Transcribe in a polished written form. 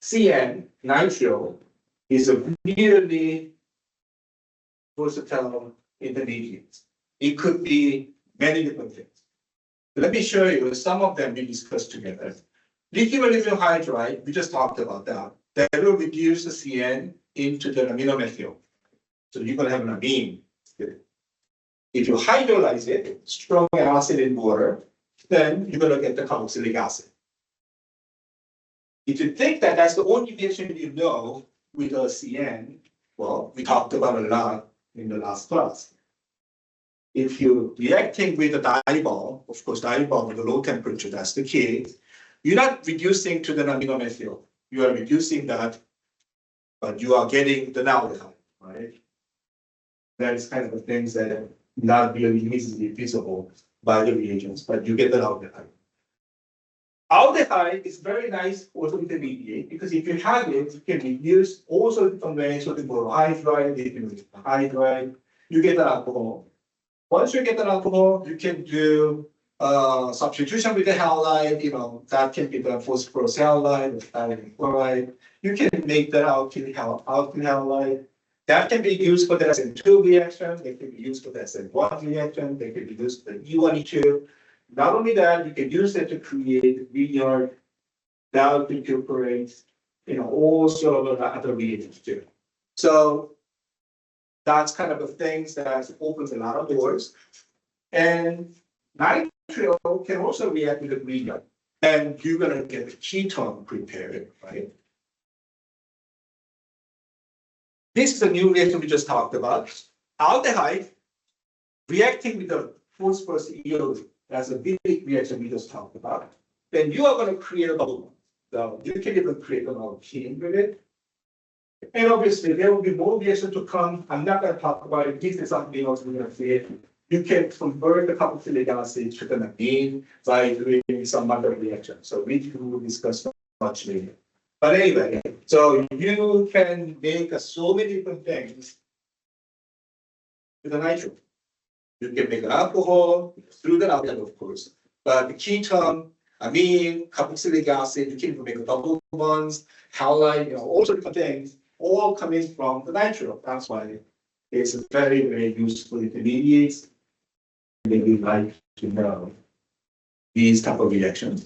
CN, nitrile, is a really versatile intermediate. It could be many different things. Let me show you some of them we discussed together. Lithium aluminum hydride, we just talked about that. That will reduce the CN into the aminomethyl. So you're going to have an amine. If you hydrolyze it, strong acid in water, then you're going to get the carboxylic acid. If you think that that's the only reaction you know with a CN, well, we talked about a lot in the last class. If you're reacting with a diol, of course, diol with a low temperature, that's the key. You're not reducing to the aminomethyl. You are reducing that, but you are getting the aldehyde, right? That is kind of the things that are not really easily visible by the reagents, but you get the aldehyde. Aldehyde is very nice also intermediate because if you have it, you can reduce also different ways, so the borohydride, the hydride, you get the alcohol. Once you get the alcohol, you can do substitution with the halide, that can be the phosphorus halide, or thallium chloride. You can make the alkyl halide. That can be used for the SN2 reaction, they can be used for the SN1 reaction, they can be used for the E1, E2. Not only that, you can use it to create vineyard, dialkyl cuparates, all sort of other reagents too. So that's kind of the things that opens a lot of doors. And nitrile can also react with the vineyard, and you're going to get the ketone prepared, right? This is a new reaction we just talked about. Aldehyde reacting with the phosphorus iode. That's a big reaction we just talked about. Then you are going to create a double bond. So you can even create an alkene with it. And obviously, there will be more reactions to come. I'm not going to talk about it. This is something else we're going to create. You can convert the carboxylic acid to an amine by doing some other reaction. So we will discuss much later. But anyway, so you can make so many different things with the nitrile. You can make an alcohol through the alcohol, of course. But the ketone, amine, carboxylic acid, you can even make double bonds, halide, all sorts of things, all coming from the nitrile. That's why it's a very, very useful intermediate. And we like to know these type of reactions.